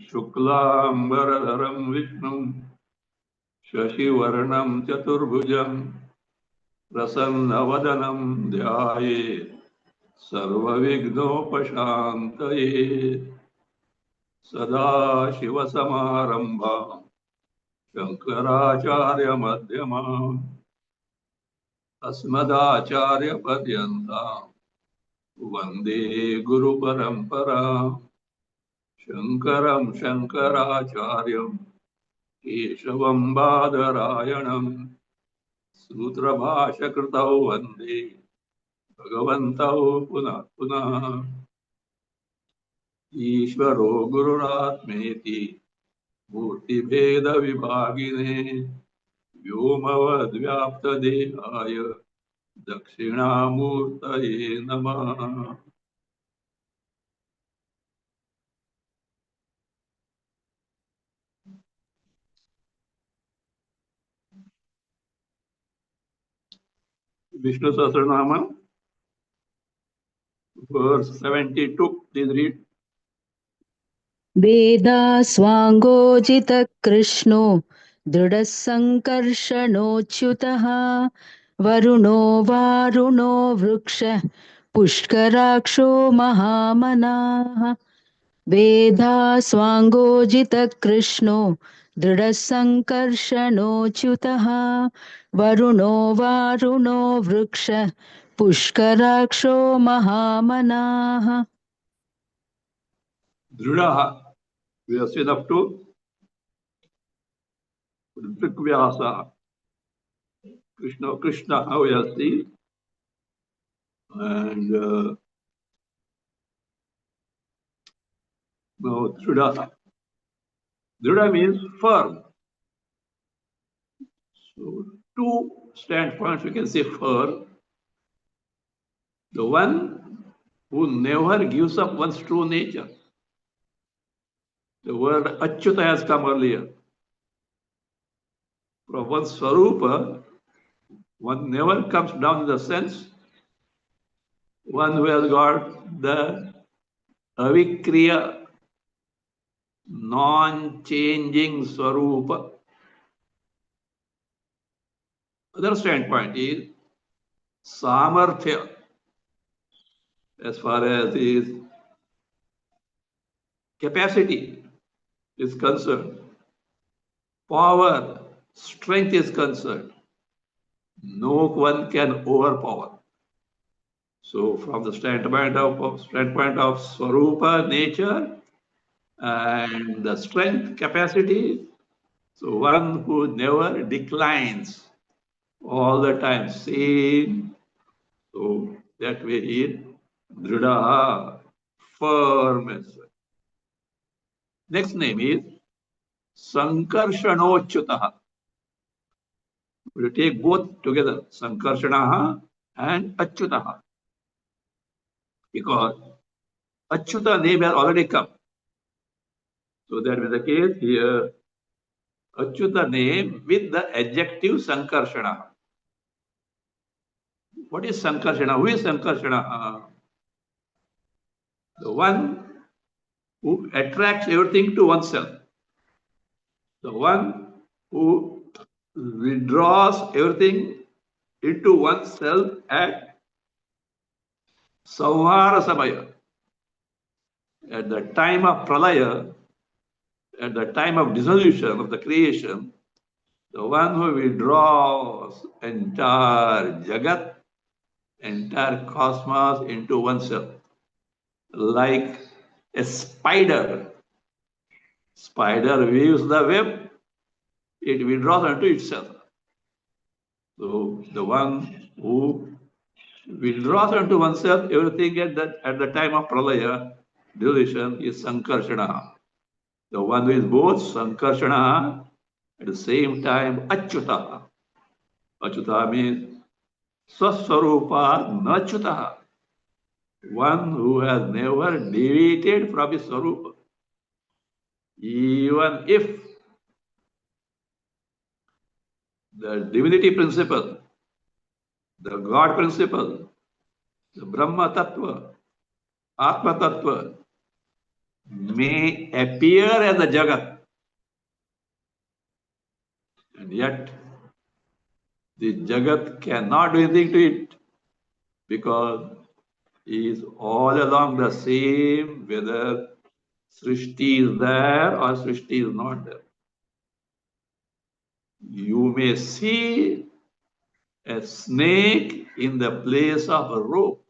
शुक्लांबरधरं विष्णुं शशिवर्णं चतुर्भुजं प्रसन्नवदनं ध्यायेत् सर्वविघ्नोपशान्तये सदाशिवसमारम्भां शङ्कराचार्यमध्यमाम् अस्मदाचार्यपर्यन्तां वन्दे गुरुपरम्पराम् शङ्करं शङ्कराचार्यं केशवं बादरायणं सूत्रभाष्यकृतौ वन्दे भगवन्तौ पुनः पुनः ईश्वरो गुरुरात्मेति मूर्तिभेदविभागिने व्योमवद्व्याप्तदेहाय दक्षिणामूर्तये नमः। Vishnu Sahasranama, verse 72, please read. वेदा स्वाङ्गोजित कृष्णो दृढः सङ्कर्षणोच्युतः वरुणो वारुणो वृक्षः पुष्कराक्षो महामनाः वेदा स्वाङ्गोजित कृष्णो दृढः सङ्कर्षणोच्युतः वरुणो वारुणो वृक्षः पुष्कराक्षो महामनाः Drudaha, we have seen up to Drikvyasa. Krishna, how we have seen. And now Drudaha. Druda means firm. So two standpoints we can say firm. The one who never gives up one's true nature. The word Achyuta has come earlier. From one's Swarupa, one never comes down in the sense, one who has got the avikriya, non-changing Swarupa. Other standpoint is Samarthya, as far as his capacity is concerned, power, strength is concerned. No one can overpower. So, from the standpoint of Swarupa, nature, and the strength, capacity, so one who never declines, all the time same. So that way he is Drida, firm. Next name is Sankarshanochutaha. We take both together, Sankarshanaha and Achyutaha. Because Achyuta name has already come. So that is the case here. Achyuta name with the adjective Sankarshana. What is Sankarshana? Who is Sankarshana? The one who attracts everything to oneself. The one who withdraws everything into oneself at Samhara Samaya. At the time of Pralaya, at the time of dissolution of the creation, the one who withdraws entire Jagat, entire cosmos into oneself, like a spider. Spider weaves the web it withdraws unto itself. So the one who withdraws unto oneself everything at the time of pralaya, dissolution, is sankarshana. The one who is both sankarshana at the same time achyuta. Achyuta means swaswarupa nachyuta. One who has never deviated from his swarupa. Even if the divinity principle, the God principle, the Brahma Tattva, Atma Tattva may appear as a Jagat, and yet the Jagat cannot do anything to it because he is all along the same, whether Srishti is there or Srishti is not there. You may see a snake in the place of a rope.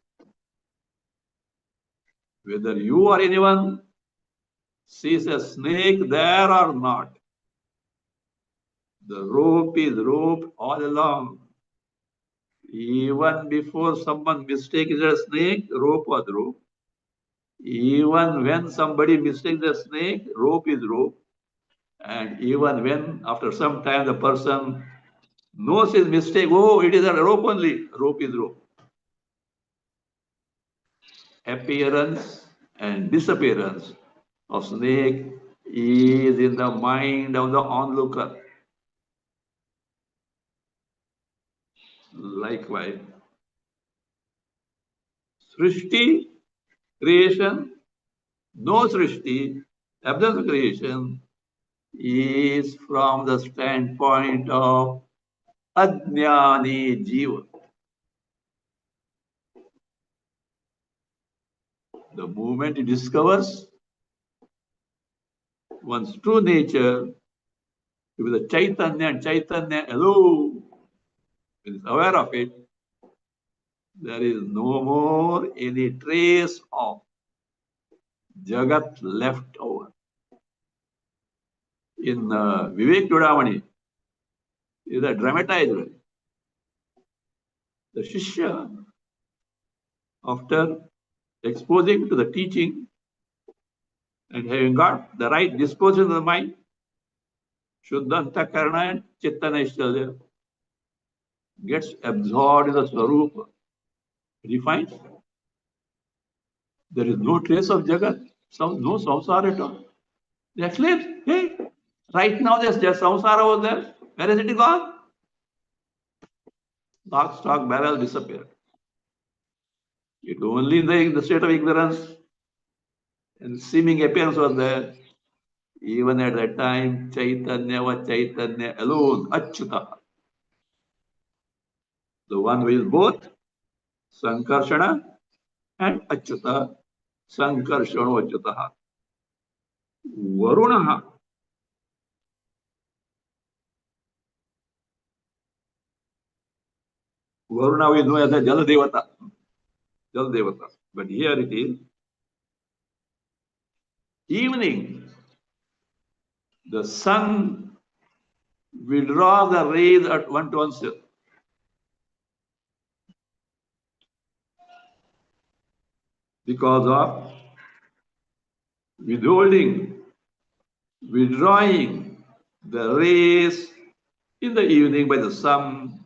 Whether you or anyone sees a snake there or not, the rope is rope all along. Even before someone mistakes it as a snake, rope was rope. Even when somebody mistakes a snake, rope is rope. And even when after some time the person knows his mistake, oh, it is a rope only, rope is rope. Appearance and disappearance of snake is in the mind of the onlooker. Likewise, Srishti, creation, no Srishti, absence of creation, is from the standpoint of Ajnani Jiva. The moment he discovers one's true nature, with the Chaitanya and Chaitanya alone, is aware of it, there is no more any trace of Jagat left over. In Vivek Dudamani, is a dramatized. The Shishya, after exposing to the teaching and having got the right disposition of the mind, Shuddhanta Karna and Chittanaishtalya, gets absorbed in the Swarupa. He finds there is no trace of Jagat, no samsara at all. They exclaim, hey, right now there's just samsara over there. Where is it gone? Lock, stock, barrel disappeared. It only in the state of ignorance and seeming appearance was there. Even at that time, Chaitanya was Chaitanya alone, Achyuta. The one who is both Sankarshana and Achyuta, Sankarshano Achyutaha. Varunaha. Varuna we know as a Jal Devata. Jal Devata. But here it is evening. The sun withdraws the rays at one to oneself. Because of withholding, withdrawing the rays in the evening by the sun,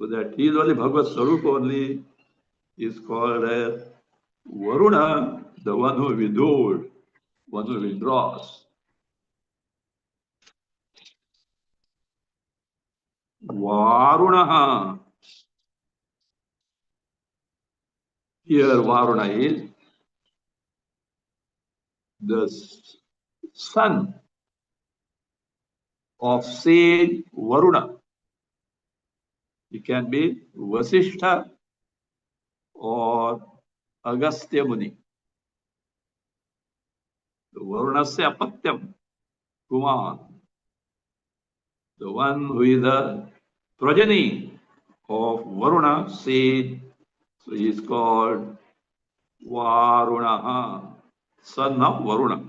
so that he is only Bhagavad Sarup only, is called as Varuna, the one who withholds, one who withdraws. Varunaha. Here Varuna is the son of sage Varuna. He can be Vasishtha or Agastya Muni. Varunasya Apatyam, Kumar, the one who is the progeny of Varuna, sage, so he is called Varunaha, son of Varuna.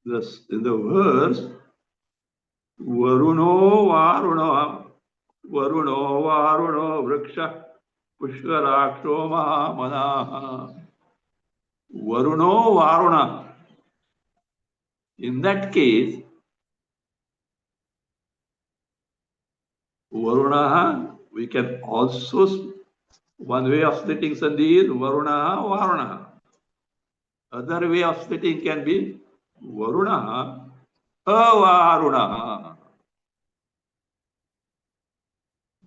This in the verse, Varuno Varuno Vriksha Pushkaraksho Mahamanaha. Varuno Varuna. In that case, Varunaha, we can also, one way of splitting Sandhi is Varunaha Varunaha. Other way of splitting can be Varunaha Avarunaha.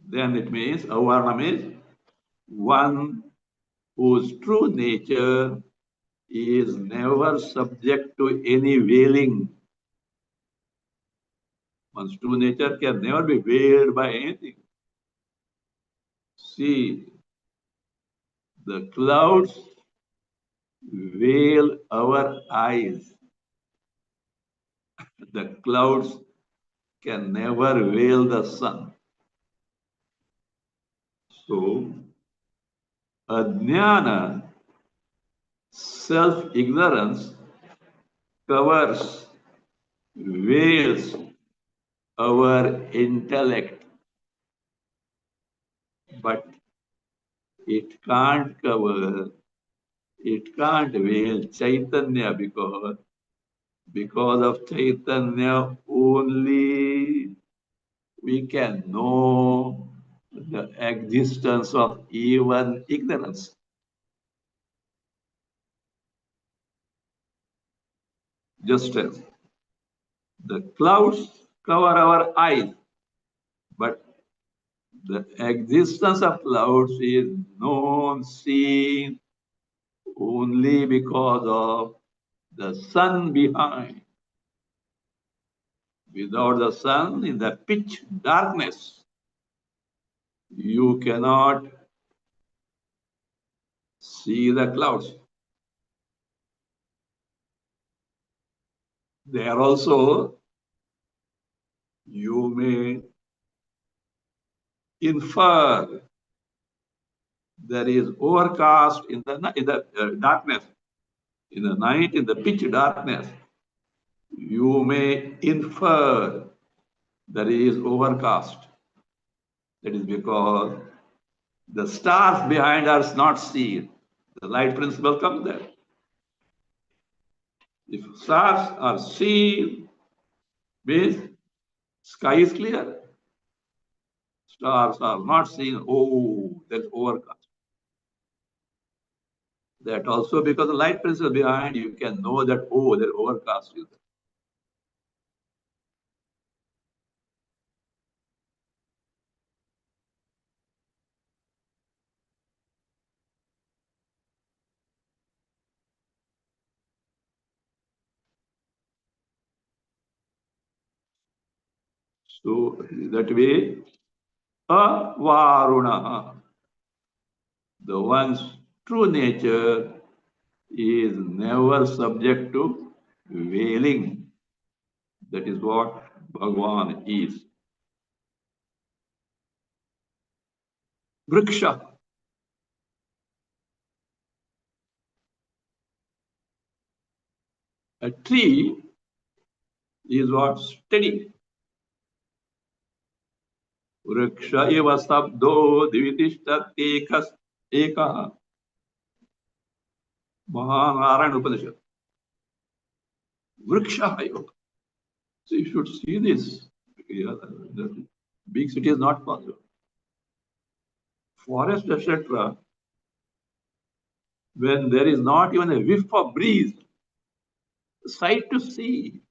Then it means Avarna means one whose true nature is never subject to any veiling. One's true nature can never be veiled by anything. See, the clouds veil our eyes. The clouds can never veil the sun. So, ajnana, self-ignorance, covers, veils our intellect, but it can't cover, it can't veil Chaitanya because of Chaitanya only we can know the existence of even ignorance. Just as the clouds cover our eyes, but the existence of clouds is known, seen only because of the sun behind. Without the sun, in the pitch darkness, you cannot see the clouds. There also, you may infer there is overcast in the darkness, in the night, in the pitch darkness. You may infer there is overcast. That is because the stars behind us not seen. The light principle comes there. If stars are seen, means sky is clear. Stars are not seen. Oh, there's overcast. That also because the light principle behind, you can know that, oh, there's overcast is there. So that way, Avaruna, the one's true nature is never subject to veiling. That is what Bhagavan is. Vriksha, a tree is what? Steady. Vriksha eva sabdo divitishtat ekaha. Mahanarayana Upanishad. Vriksha yoga. So you should see this. Yeah, the big city is not possible. Forest, etc., when there is not even a whiff of breeze, sight to see,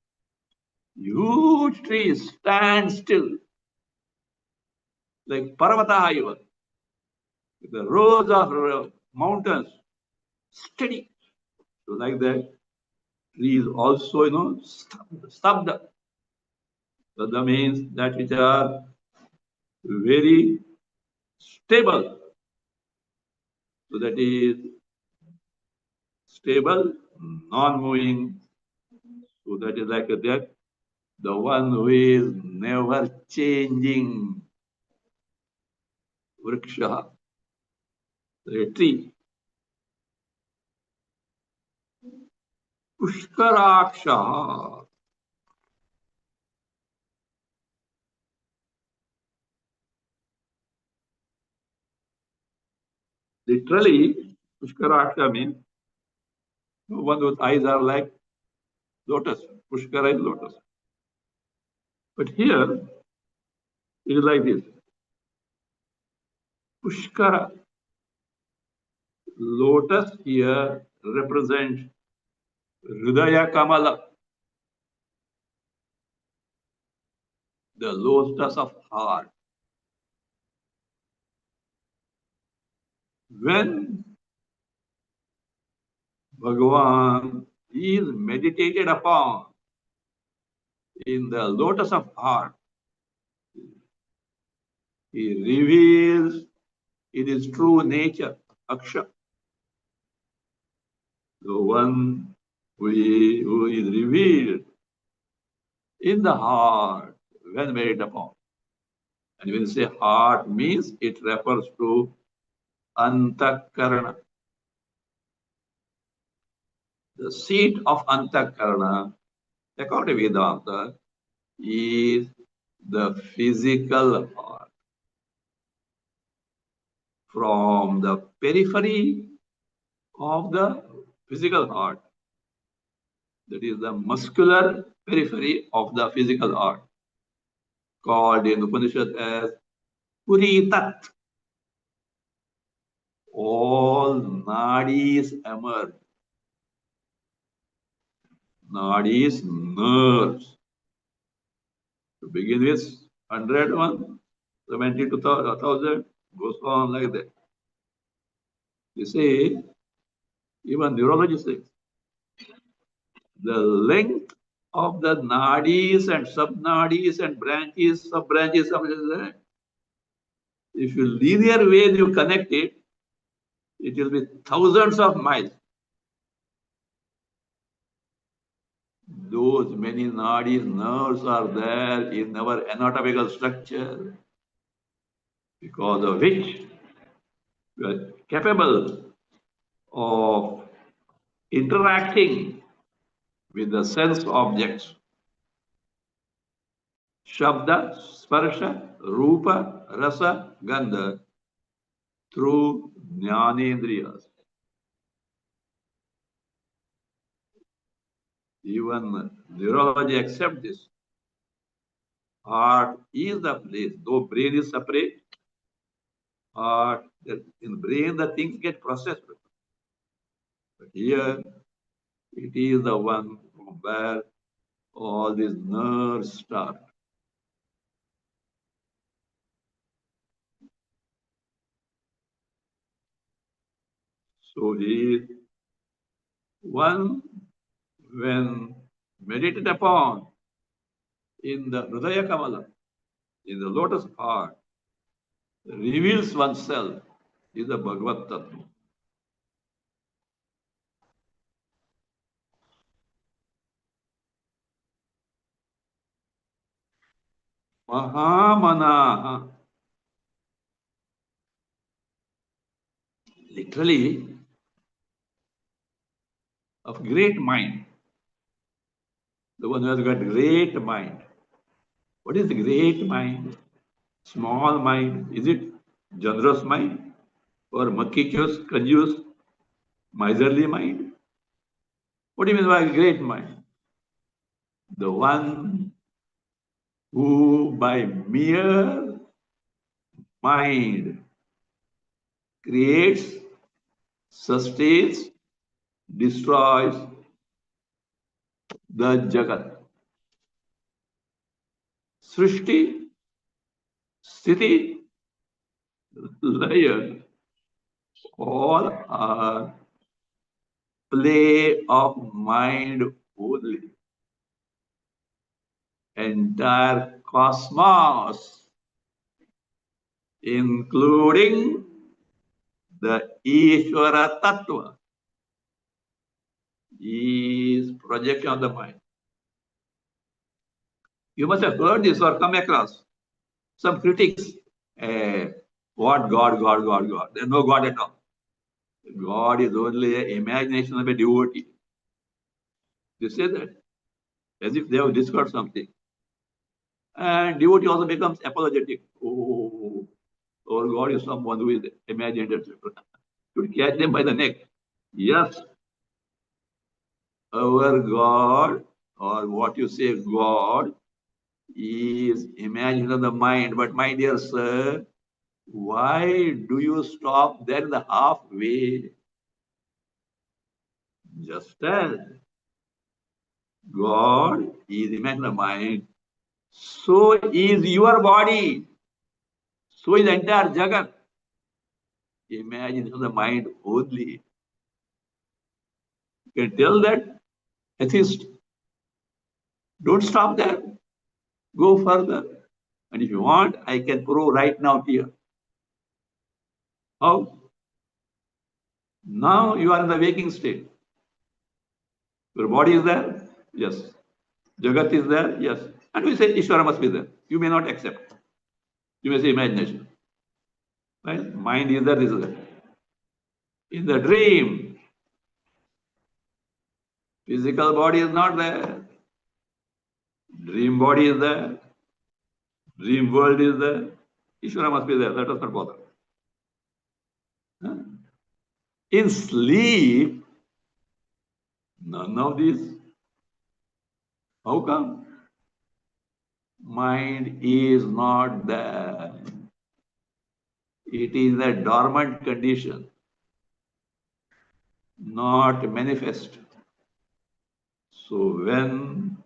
huge trees stand still, like Parvataha even, the rows of mountains, steady. So like that, trees also, stubbed. So that means that which are very stable. So that is stable, non-moving. So that is like that, the one who is never changing. Vriksha, the tree. Pushkaraksha. Literally, Pushkaraksha means one whose eyes are like lotus. Pushkara is lotus. But here it is like this. Pushkara. Lotus here represents Hridaya Kamala, the lotus of heart. When Bhagavan is meditated upon in the lotus of heart, he reveals in his true nature, Aksha, the one who is revealed in the heart when meditated upon. And when you say heart means it refers to Antakarana. The seat of Antakarana, according to Vedanta, is the physical heart. From the periphery of the physical heart, that is the muscular periphery of the physical heart, called in Upanishad as Puritat. All nadis emerge. Nadis, nerves. To begin with, 101, 70 to 1000, goes on like that. You see, even neurologists say the length of the nadis and sub-nadis and branches, sub-branches, if you linear way you connect it, it will be thousands of miles. Those many nadis, nerves are there in our anatomical structure, because of which we are capable of interacting with the sense objects. Shabda, Sparsha, Rupa, Rasa, Gandha through Jnanendriyas. Even neurology accepts this. Heart is the place, though brain is separate, heart, in brain the things get processed. But here it is the one from where all these nerves start. So he is one when meditated upon in the Hridaya Kamala, in the lotus heart, reveals oneself is the Bhagavad Tattva. Mahamanaha. Literally, of great mind. The one who has got great mind. What is the great mind? Small mind? Is it generous mind? Or makichos, kanjus, miserly mind? What do you mean by great mind? The one who by mere mind creates, sustains, destroys the Jagat. Srishti, Sthiti, Laya, all are play of mind only. Entire cosmos, including the Ishvara Tattva, is projection of the mind. You must have heard this or come across some critics. What God, God, God, God. There's no God at all. God is only an imagination of a devotee. They say that as if they have discovered something. And devotee also becomes apologetic. Oh, our God is someone who is imagined, etc. Should catch them by the neck. Yes, our God, or what you say, God, is imagined in the mind. But my dear sir, why do you stop there in the halfway? Just as God is imagined in the mind, so is your body, so is the entire Jagat. Imagine in the mind only. You can tell that atheist, don't stop there, go further. And if you want, I can prove right now here. How? Now you are in the waking state. Your body is there? Yes. Jagat is there? Yes. And we say Ishvara must be there. You may not accept. You may say imagination. Right? Mind is there, this is there. In the dream, physical body is not there. Dream body is there. Dream world is there. Ishvara must be there. Let us not bother. In sleep, none of these. How come? Mind is not there. It is a dormant condition, not manifest. So when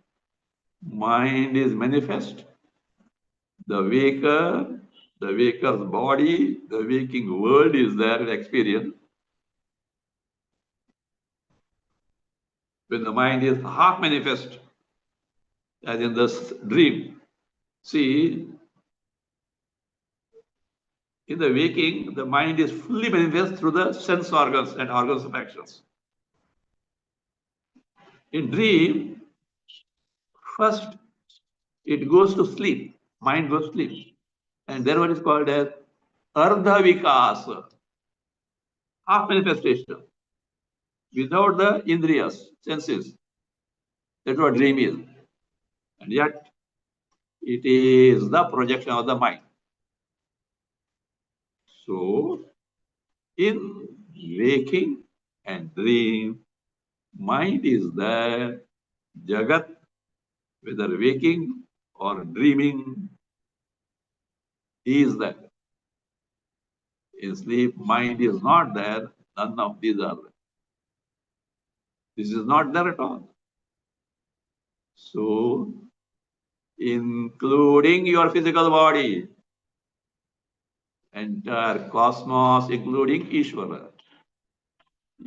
mind is manifest, the waker's body, the waking world is there in experience. When the mind is half manifest, as in this dream, see, in the waking, the mind is fully manifest through the sense organs and organs of actions. In dream, first it goes to sleep, mind goes to sleep. And then what is called as Ardha Vikas, half manifestation, without the indriyas, senses. That's what dream is. And yet, it is the projection of the mind. So, in waking and dream, mind is there, Jagat, whether waking or dreaming, is there. In sleep, mind is not there, none of these are there. This is not there at all. So, including your physical body, entire cosmos, including Ishvara,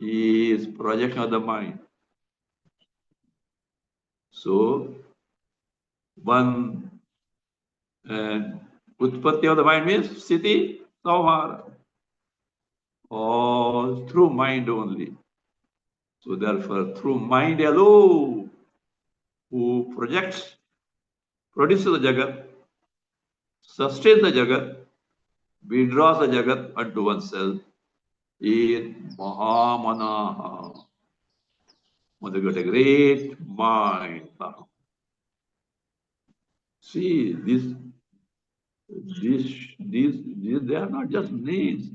is projection of the mind. So, one Utpatti of the mind means Sthiti, Samhara, all through mind only. So, therefore, through mind alone, who projects, produces the Jagat, sustains the Jagat, withdraws the Jagat unto oneself, is Mahamanaha. Mother got a great mind. See, these, they are not just names.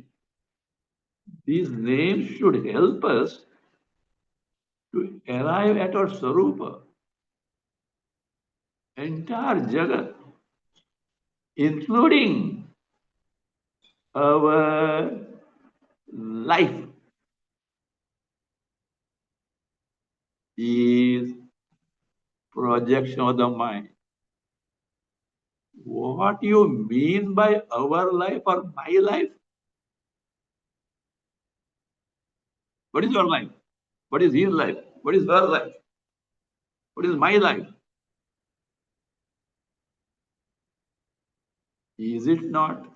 These names should help us to arrive at our Sarupa. Entire Jagat, including our life, is projection of the mind. What you mean by our life or my life? What is your life? What is his life? What is her life? What is my life? Is it not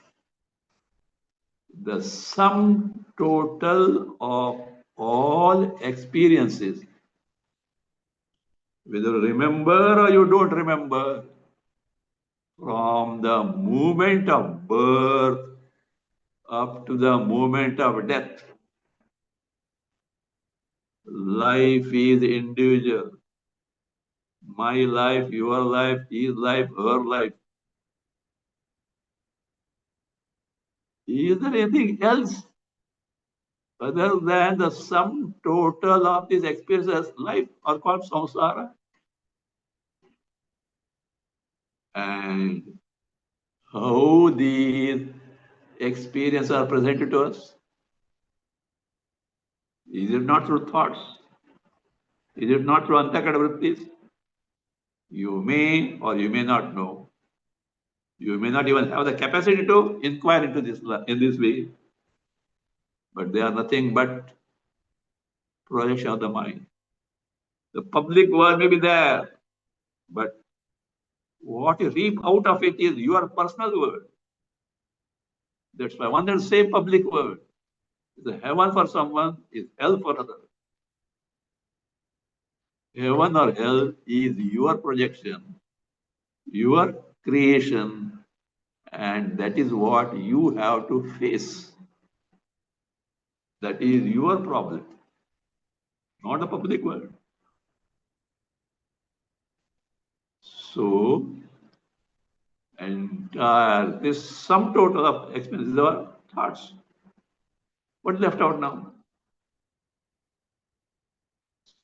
the sum total of all experiences? Whether you remember or you don't remember, from the moment of birth up to the moment of death, life is individual. My life, your life, his life, her life. Is there anything else other than the sum total of these experiences, life, are called samsara? And how these experiences are presented to us? Is it not through thoughts? Is it not through antakada? You may or you may not know. You may not even have the capacity to inquire into this in this way, but they are nothing but projection of the mind. The public world may be there, but what you reap out of it is your personal world. That's why one and same public world is a heaven for someone, is hell for others. Heaven or hell is your projection, your creation, and that is what you have to face. That is your problem, not the public world. So, entire this sum total of experiences are thoughts. What left out now?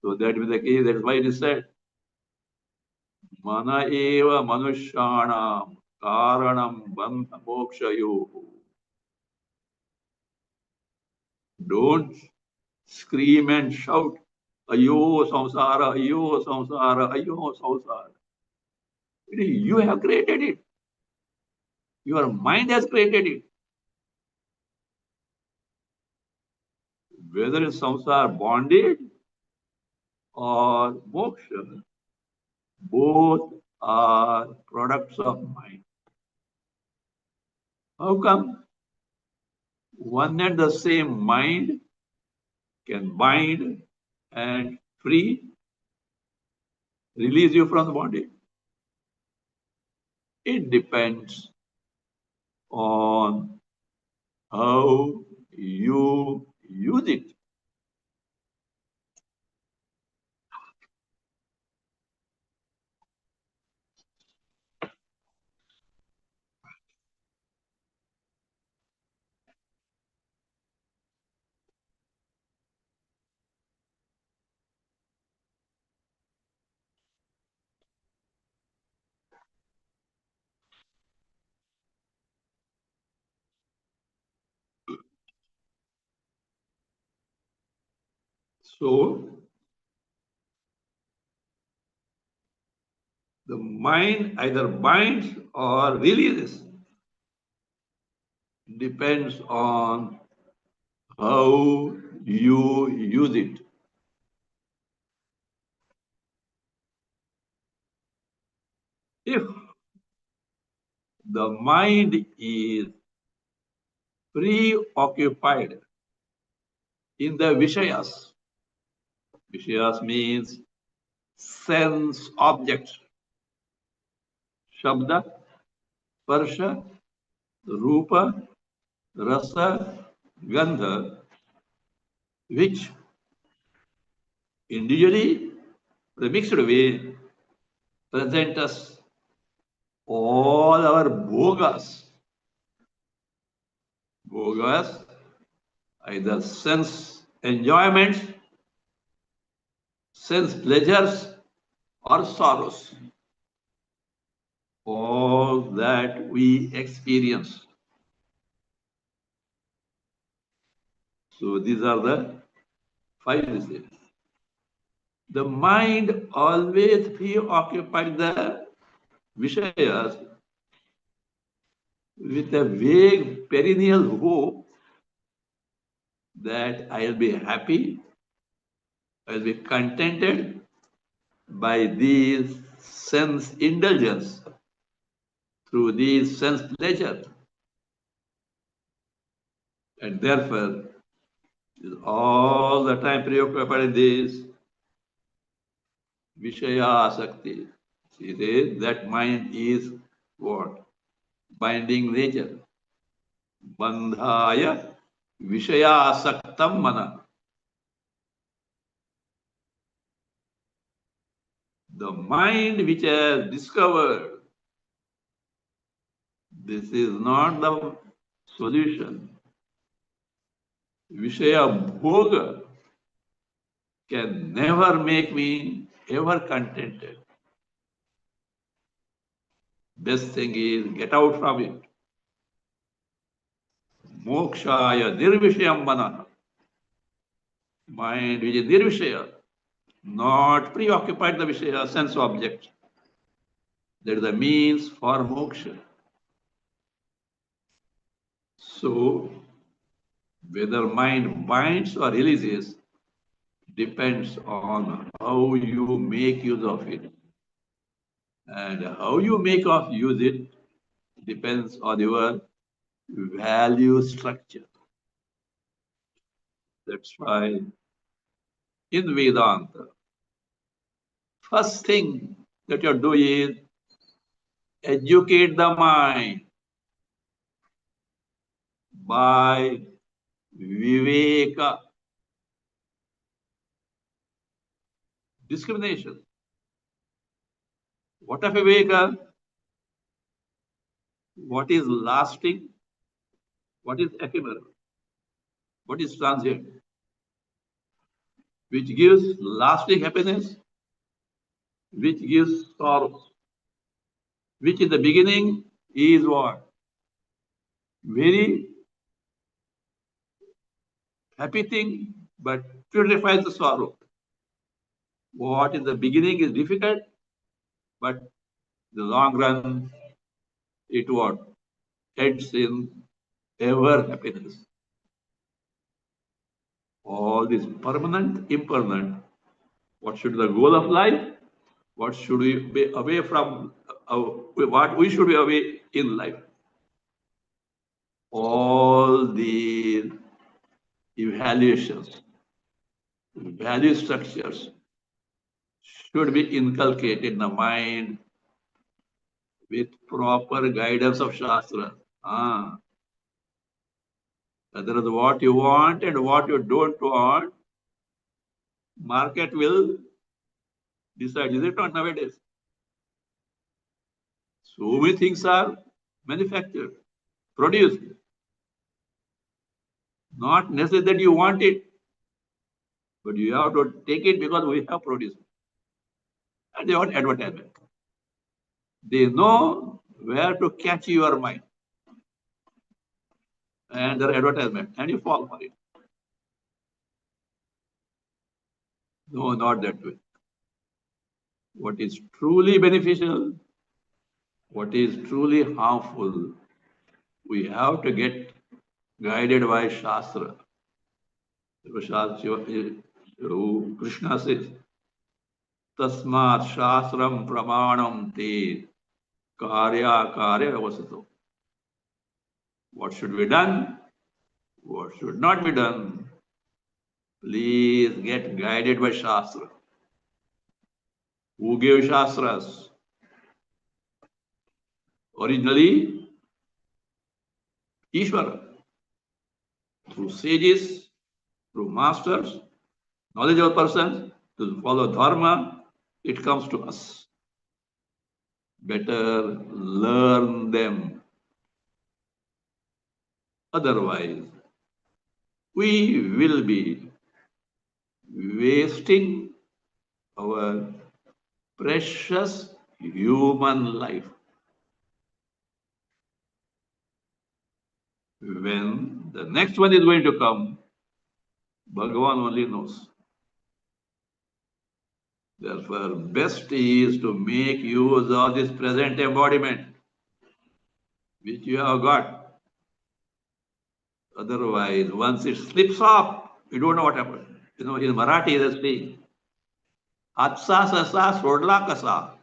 So that is the case. That's why it is said, Mana eva manushanam karanam bandha mokshayo. Don't scream and shout, Ayo samsara, ayo samsara, ayo samsara. You have created it. Your mind has created it. Whether it's samsara bondage or moksha, both are products of mind. How come one and the same mind can bind and free, release you from the body? It depends on how you use it. So the mind either binds or releases. Depends on how you use it. If the mind is preoccupied in the Vishayas, Vishayas means sense objects, Shabda, Sparsha, Rupa, Rasa, Gandha, which individually, the mixed way, present us all our bhogas. Bhogas, either sense enjoyments, sense pleasures, or sorrows. All that we experience. So these are the five states. The mind always preoccupied the Vishayas with a vague perennial hope that I'll be happy, I'll be contented by these sense indulgence, through these sense pleasure. And therefore, is all the time preoccupied in this Vishaya Asakti. See, that mind is what? Binding nature. Bandhaya Vishayasaktam Mana. The mind which has discovered this is not the solution. Vishaya Bhoga can never make me ever contented. Best thing is get out from it. Mokshaya nirvishayam manah. Mind which is nirvishaya, not preoccupied the Vishaya sense object. That is the means for moksha. So, whether mind binds or releases depends on how you make use of it. And how you make of use it depends on your value structure. That's why in Vedanta, first thing that you do is educate the mind by viveka, discrimination. What of viveka? What is lasting? What is ephemeral? What is transient? Which gives lasting happiness? Which gives sorrow? Which in the beginning is what? Very happy thing, but purifies the sorrow. What in the beginning is difficult, but the long run, it what? Ends in ever happiness. All this permanent, impermanent. What should be the goal of life? What should we be away from? What we should be away in life? All the evaluations, value structures should be inculcated in the mind with proper guidance of Shastra. Otherwise, what you want and what you don't want, market will decide. Is it not nowadays? So many things are manufactured, produced. Not necessarily that you want it, but you have to take it because we have produced it. And they want advertisement. They know where to catch your mind. And their advertisement, and you fall for it. No, not that way. What is truly beneficial, what is truly harmful, we have to get guided by Shastra. Krishna says, Tasmat Shastram Pramanam Te Karya Karya Vasato. What should be done? What should not be done? Please get guided by Shastra. Who gave Shastras? Originally, Ishvara. Through sages, through masters, knowledgeable persons, to follow dharma, it comes to us. Better learn them. Otherwise, we will be wasting our precious human life. When the next one is going to come, Bhagavan only knows. Therefore, best is to make use of this present embodiment which you have got. Otherwise, once it slips off, you don't know what happened. You know, in Marathi, there's a saying, Hatsa sasa sodla kasa.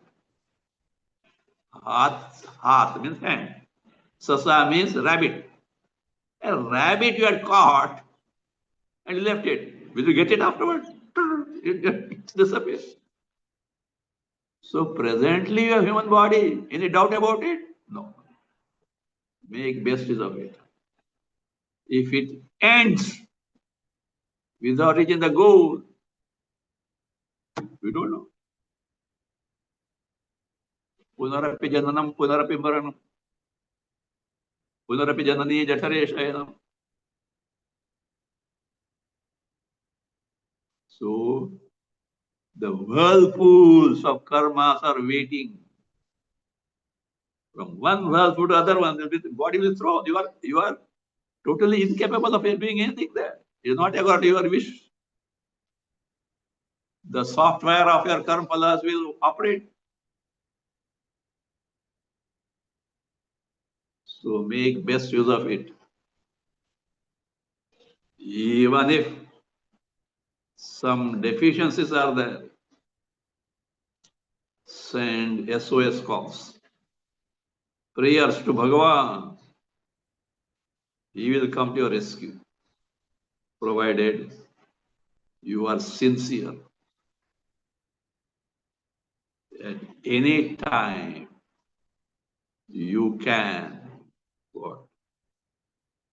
Hat means hand. Sasa means rabbit. A rabbit you had caught and you left it. Will you get it afterwards? It disappears. So presently you have human body. Any doubt about it? No. Make best use of it. If it ends without reaching the goal, we don't know. Punarapi jananam, punarapi maranam, punarapi janani jఠरे shayanam. So the whirlpools of karmas are waiting. From one whirlpool to other one, the body will throw. You are totally incapable of doing anything there. It's not according to your wish. The software of your karma phalas will operate. So make best use of it. Even if some deficiencies are there, send SOS calls, prayers to Bhagavan. He will come to your rescue, provided you are sincere. At any time, you can what?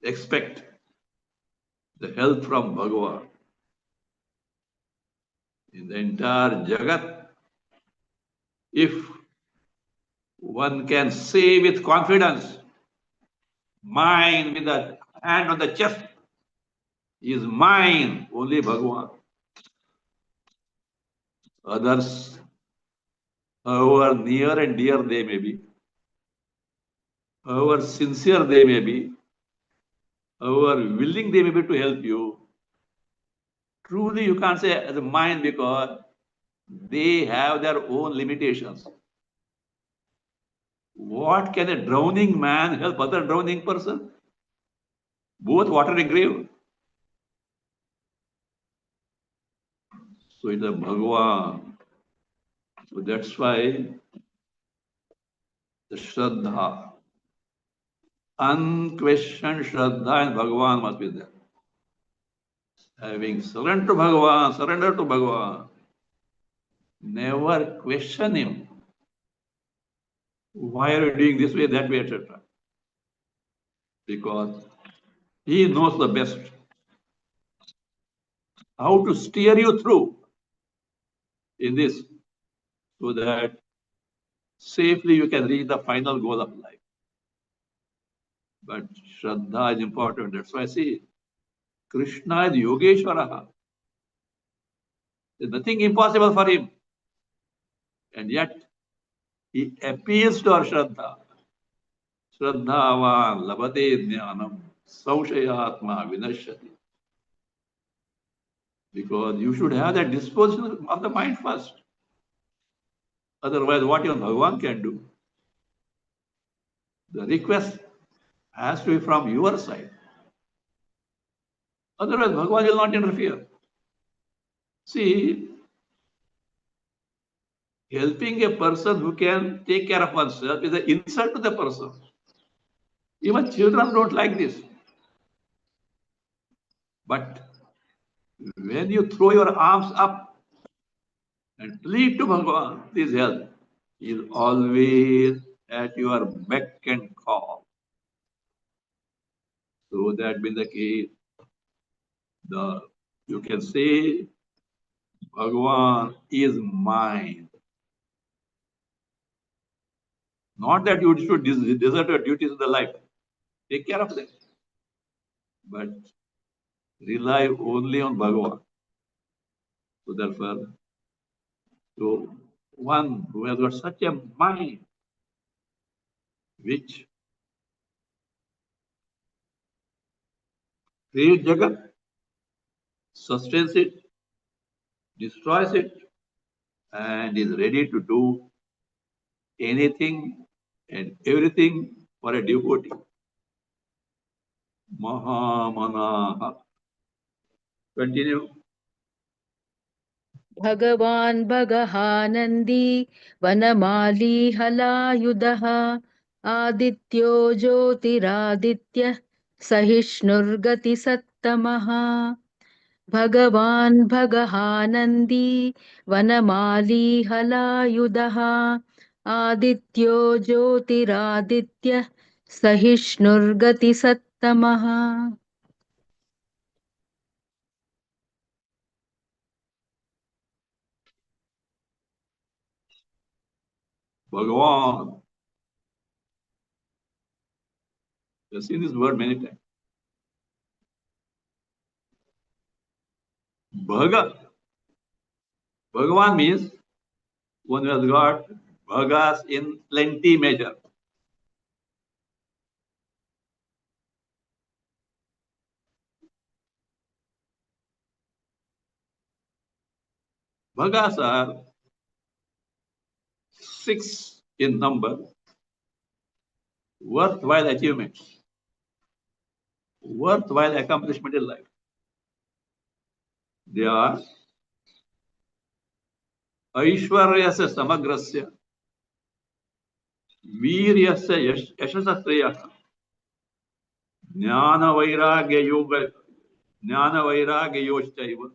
Expect the help from Bhagavan. In the entire Jagat, if one can say with confidence, mine with the hand on the chest is mine, only Bhagavan. Others, however near and dear they may be, however sincere they may be, however willing they may be to help you, truly you can't say as a mine because they have their own limitations. What can a drowning man help other drowning person? Both water and grave. So it's a Bhagavan. So that's why the Shraddha, unquestioned Shraddha in Bhagavan must be there. Having surrender to Bhagavan, never question him. Why are you doing this way, that way, etc. Because he knows the best how to steer you through in this so that safely you can reach the final goal of life. But Shraddha is important. That's why I see Krishna is Yogeshwaraha. There's nothing impossible for him. And yet he appeals to our Shraddha. Shraddhavan labate jnanam saushayatma vinashyati. Because you should have that disposition of the mind first. Otherwise, what your Bhagavan can do? The request has to be from your side. Otherwise, Bhagavan will not interfere. See, helping a person who can take care of oneself is an insult to the person. Even children don't like this. But when you throw your arms up and plead to Bhagavan, please help, he is always at your beck and call. So that being the case, you can say Bhagavan is mine. Not that you should desert your duties in the life. Take care of them. But rely only on Bhagavan. So therefore, so one who has got such a mind which creates Jagat, sustains it, destroys it, and is ready to do anything and everything for a devotee. Mahamanaha. Continue. भगवान् भगहानन्दी वनमाली हलायुधः आदित्यो ज्योतिरादित्यः सहिष्णुर्गतिसत्तमः भगवान् भगहानन्दी वनमाली हलायुधः आदित्यो ज्योतिरादित्यः सहिष्णुर्गतिसत्तमः Bhagavan. You've seen this word many times. Bhaga. Bhagavan means one who has got bhagas in plenty measure. Bhagas are 6 in number, worthwhile achievements, worthwhile accomplishment in life. They are Aishwaryasya Samagrasya, Viryasya Yashasasriya, Jnana Vairagya Yoga, Jnana Vairagya Yoshchaiva,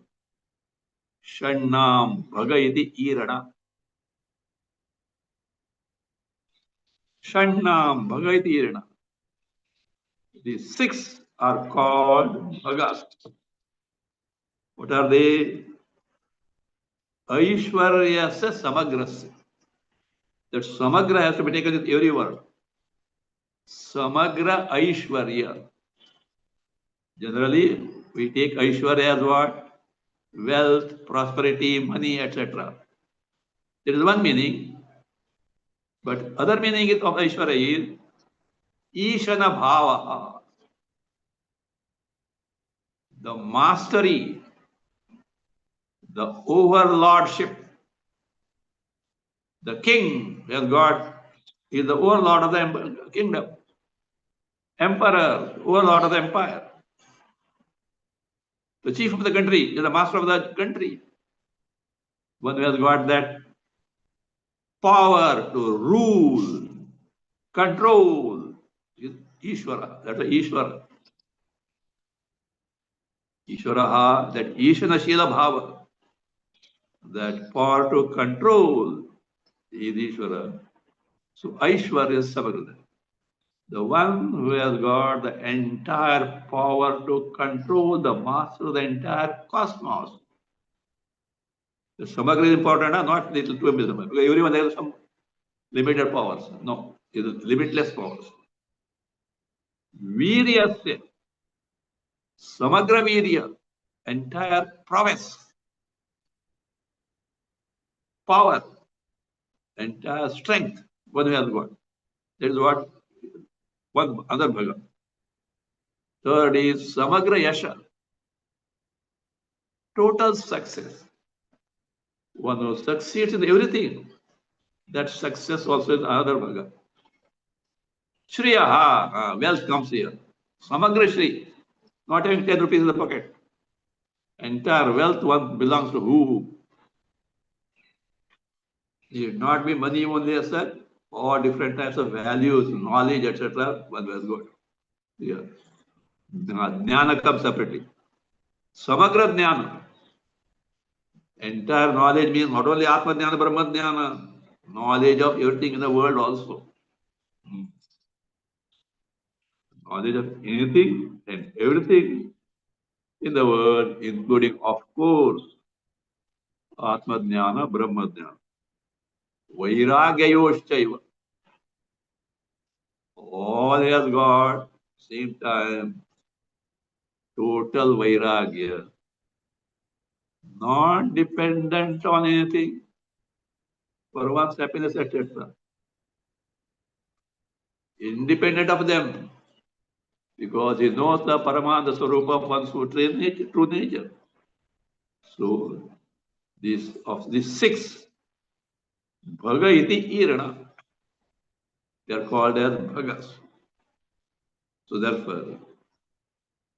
Shannam Bhagayati Irana. Shannam Bhagayati Irana. These 6 are called Bhagas. What are they? Aishwaryasya Samagrasya. That Samagra has to be taken with every word. Samagra Aishwarya. Generally, we take Aishwarya as what? Wealth, prosperity, money, etc. There is one meaning, but other meaning of Aishwarya is Ishana Bhava, the mastery, the overlordship. The king has got, is the overlord of the kingdom, emperor, overlord of the empire. The chief of the country is the master of the country. One who has got that power to rule, control, is Ishvara. That's the Ishvara. Ishvara, that Ishana Shila Bhava, that power to control is Ishvara. So Aishwarya is Samagrada. The one who has got the entire power to control, the master of the entire cosmos. The Samagra is important, not little to Samagra. Because everyone has some limited powers. No, it is limitless powers. Viryasya, Samagra Virya, entire prowess, power, entire strength, one who has got. That is what one other bhaga. Third is Samagra Yasha, total success. One who succeeds in everything, that success also is another bhaga. Shriya, wealth comes here. Samagra Shri, not having 10 rupees in the pocket. Entire wealth one belongs to who? It need not be money only as such, or different types of values, knowledge, etc. One has got. Yeah. Jnana comes separately. Samagra Jnana. Entire knowledge means not only Atma Jnana, Brahma Jnana, knowledge of everything in the world also. Knowledge of anything and everything in the world, including, of course, Atma Jnana, Brahma Jnana. Vairagyayoshchaiva. All he has got, same time, total Vairagya. Not dependent on anything for one's happiness, etc. Independent of them, because he knows the Paramanda Swarupa of one's true nature. So, of these 6, Bhaga iti irana, they are called as Bhagas. So, therefore,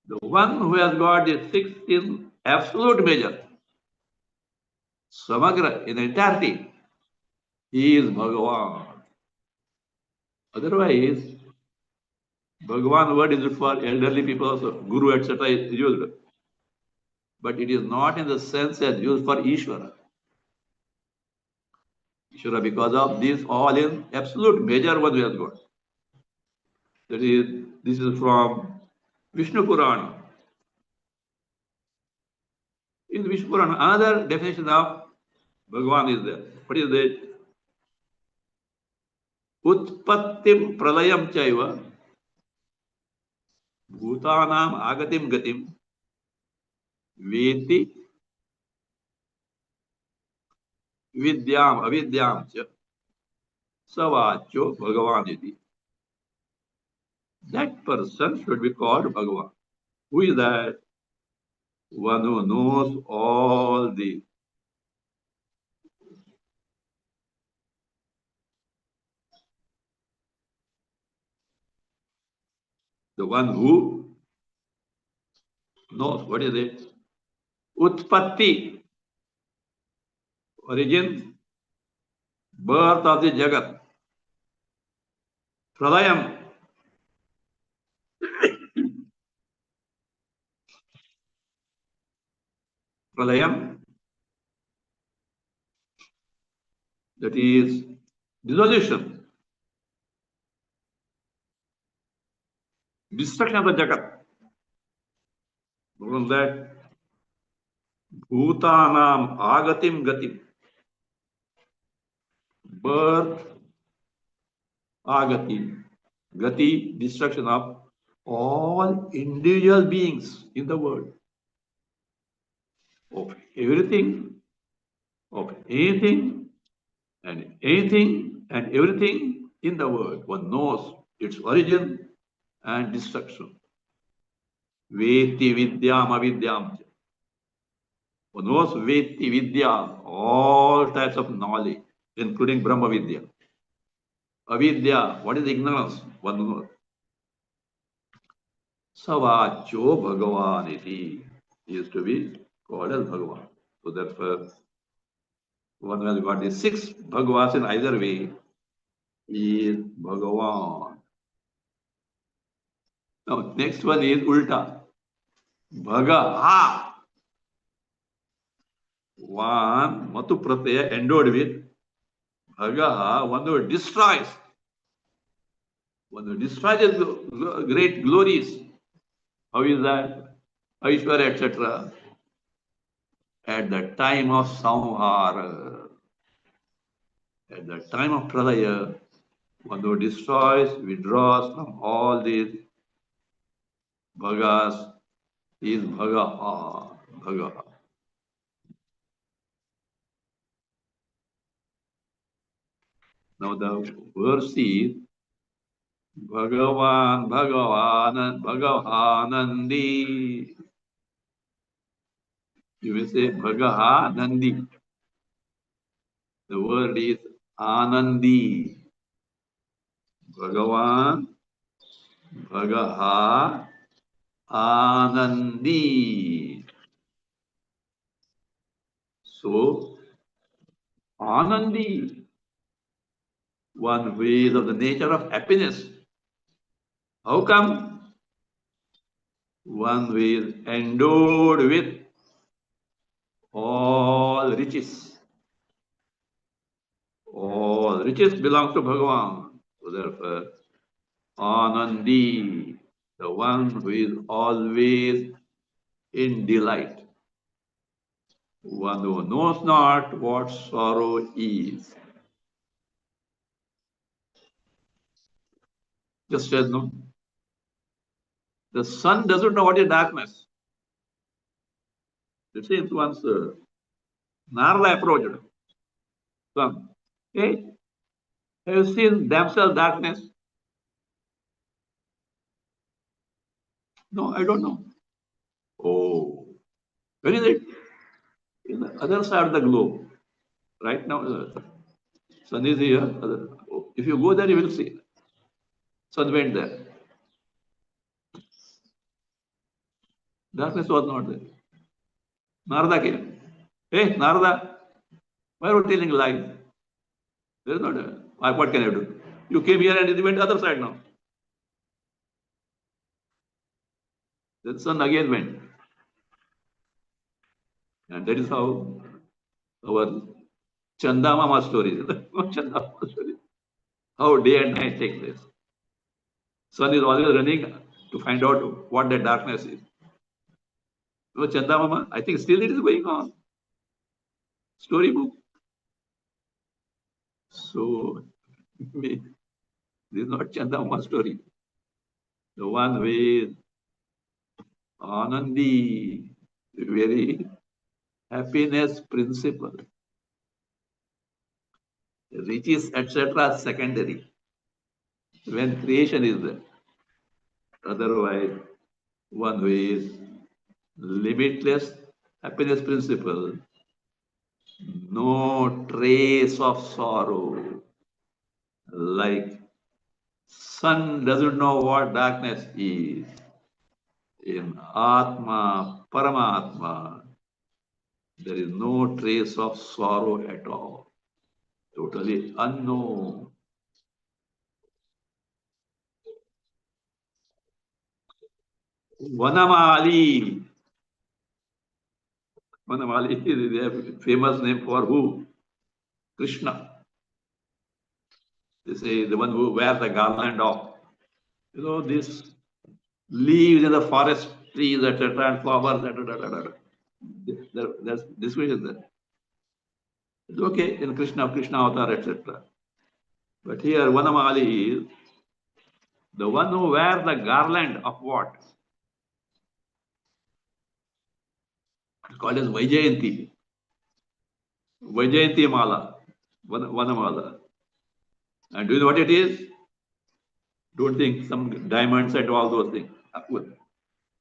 the one who has got the 6 in absolute measure, Samagra, in entirety, he is Bhagavan. Otherwise, Bhagavan word is used for elderly people also, Guru, etc. is used. But it is not in the sense as used for Ishvara. Ishvara, because of this all in absolute measure one we have got. That is, this is from Vishnu Purana. In Vishnu Purana, another definition of Bhagavan is there. What is that? उत्पत्तिम प्रलयम चैव भूतानाम आगतिम गतिम वेति विद्याम अविद्याम च सवाच्यो भगवान इति. That person should be called Bhagavan. Who is that? One who knows all the one who knows. What is it? Utpatti, origin, birth of the Jagat. Pralayam, pralayam, that is dissolution, destruction of the Jagat. From that, Bhutanam agatim gatim, birth, agati, gati, destruction of all individual beings in the world, of everything, of anything, and anything and everything in the world. One knows its origin and destruction. Veti vidyam avidyam. One knows Veti vidya, all types of knowledge, including Brahma Vidya. Avidya, what is ignorance? One knows. Savacho Bhagavan iti. He is to be called as Bhagavan. So therefore, one has got the 6 Bhagavas in either way. He is Bhagavan. Now, next one is Ulta. Bhagaha. One, Matu Pratyaya endowed with Bhagaha, one who destroys. One who destroys the great glories. How is that? Aishwarya, etc. At the time of Samhara, at the time of Pralaya, one who destroys, withdraws from all these Bhagas is Bhagaha. Bhagaha. Now the verse is Bhagavan, Bhagavan, Bhagavanandi. You will say Bhagaha Nandi. The word is Anandi. Bhagavan, Bhagaha, Anandi. So, Anandi, one who is of the nature of happiness. How come? One who is endowed with all riches. All riches belong to Bhagavan. So therefore, Anandi, the one who is always in delight. One who knows not what sorrow is. Just as no, the sun doesn't know what is darkness. It says once Narada approached sun. Hey, have you seen damsel darkness? No, I don't know. Oh, where is it? In the other side of the globe. Right now, sun is here. If you go there, you will see. Sun went there. Darkness was not there. Narada came. Hey, Narada, why are you telling lies? There is not what can I do? You came here and it went the other side now. The sun again went. And that is how our Chandamama story is. Chandamama story. How day and night take place. Sun is always running to find out what that darkness is. No, Chandamama, I think still it is going on. Storybook. So, This is not Chandamma story. The one who is Anandi, very happiness principle, riches, etc. secondary. When creation is there. Otherwise, one who is limitless happiness principle, no trace of sorrow. Like sun doesn't know what darkness is. In Atma, Paramatma, there is no trace of sorrow at all. Totally unknown. Vanamali. Vanamali is a famous name for who? Krishna. They say the one who wears the garland of, this leaves in the forest, trees, etc., and flowers, etc. There's description there. It's okay in Krishna avatar, etc. But here, Vanamali is the one who wears the garland of what? It's called as Vaijayanti. Vaijayanti Mala. Vanamala. And do you know what it is? Don't think some diamonds and all those things.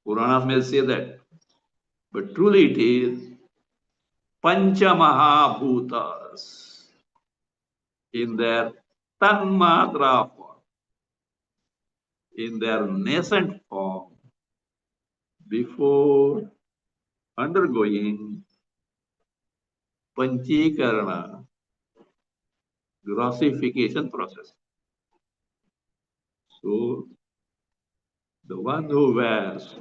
Puranas may say that. But truly it is Panchamahabhutas in their Tanmatra form, in their nascent form, before undergoing Panchikarana, grossification process. So, the one who wears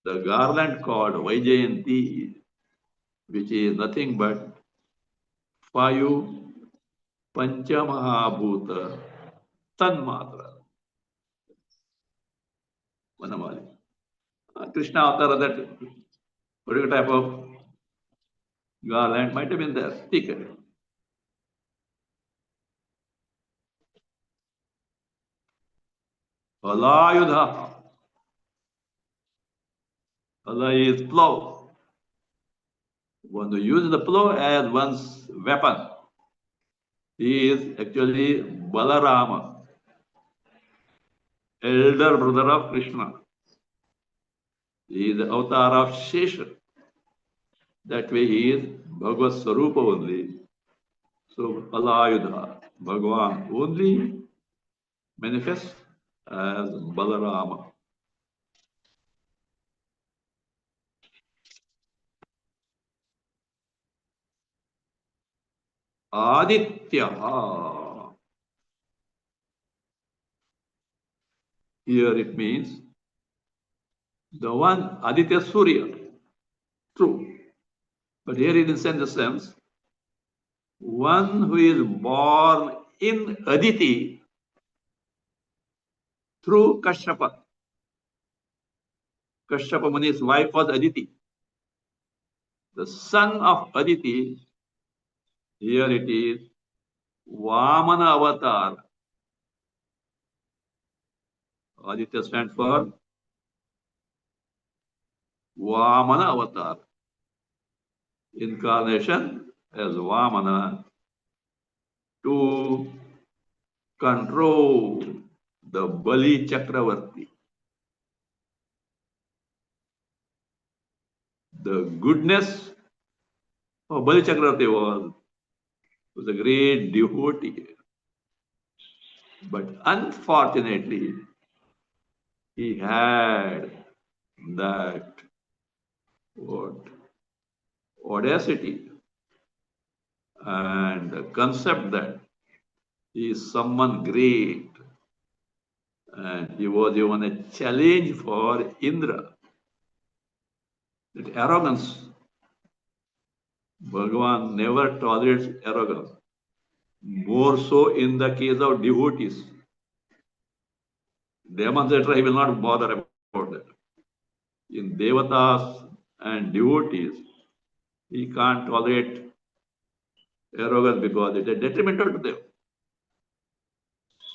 the garland called Vaijayanti, which is nothing but five Panchamahabhuta Tanmatra, Vanamali. Krishna avatar, that particular type of garland might have been there. Take it. Alayudha. Allah is plow. One who uses the plow as one's weapon, he is actually Balarama, elder brother of Krishna. He is the avatar of Shesha. That way he is Bhagavad Sarupa only. So Alayudha, Bhagavan only manifests as Balarama. Aditya. Here it means the one Aditya Surya. True. But here it is in the sense, one who is born in Aditi through Kashyapa. Kashyapa Muni's wife was Aditi. The son of Aditi, here it is Vamana avatar. Aditya stands for Vamana avatar. Incarnation as Vamana to control the Bali Chakravarti. The goodness of Bali Chakravarti was a great devotee. But unfortunately, he had that audacity and the concept that he is someone great, and he was even a challenge for Indra. That arrogance, Bhagavan never tolerates arrogance, more so in the case of devotees. Demonstrator, he will not bother about that. In devatas and devotees, he can't tolerate arrogance because it is detrimental to them.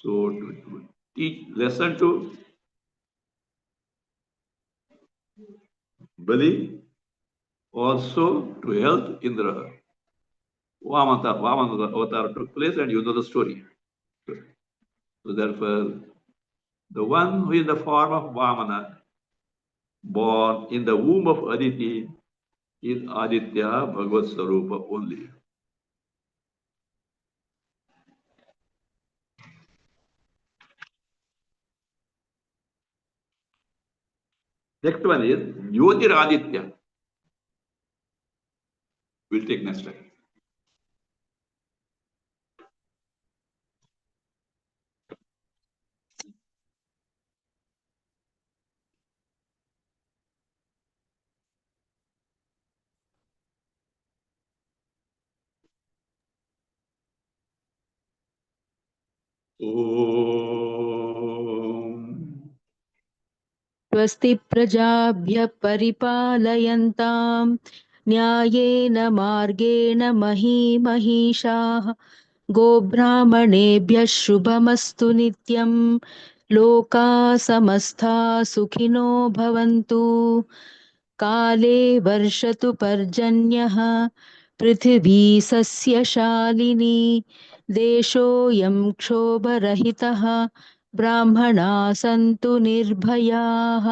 So to teach lesson to Bali, also to help Indra. Vamana avatar took place, and you know the story. So therefore, the one who is the form of Vamana, born in the womb of Aditi, is Aditya Bhagavad Sarupa only. Next one is Jyotir Aditya. We'll take next time. Om. स्वस्ति प्रजाभ्यः परिपालयन्तां न्यायेन मार्गेण महीमहीषाः गोब्राह्मणेभ्यः शुभमस्तु नित्यं लोकाः समस्ताः सुखिनो भवन्तु काले वर्षतु पर्जन्यः पृथिवी सस्यशालिनी देशोऽयं क्षोभरहितः ब्राह्मणाः सन्तु निर्भयाः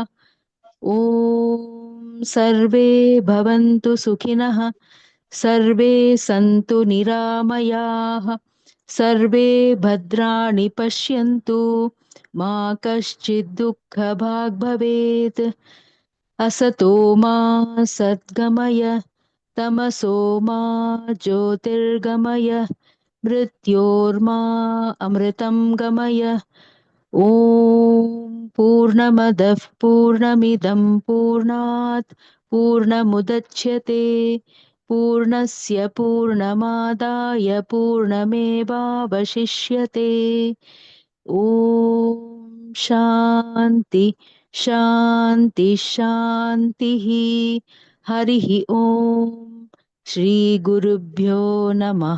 ॐ सर्वे भवन्तु सुखिनः सर्वे सन्तु निरामयाः सर्वे भद्राणि पश्यन्तु मा कश्चित् दुःखभाग् भवेत् असतो मा सद्गमय तमसो मा ज्योतिर्गमय मृत्योर्मा अमृतं गमय ॐ पूर्णमदः पूर्णमिदं पूर्णात् पूर्णमुदच्यते पूर्णस्य पूर्णमादाय पूर्णमेवावशिष्यते ॐ शान्ति शान्ति शान्तिः हरिः ॐ श्रीगुरुभ्यो नमः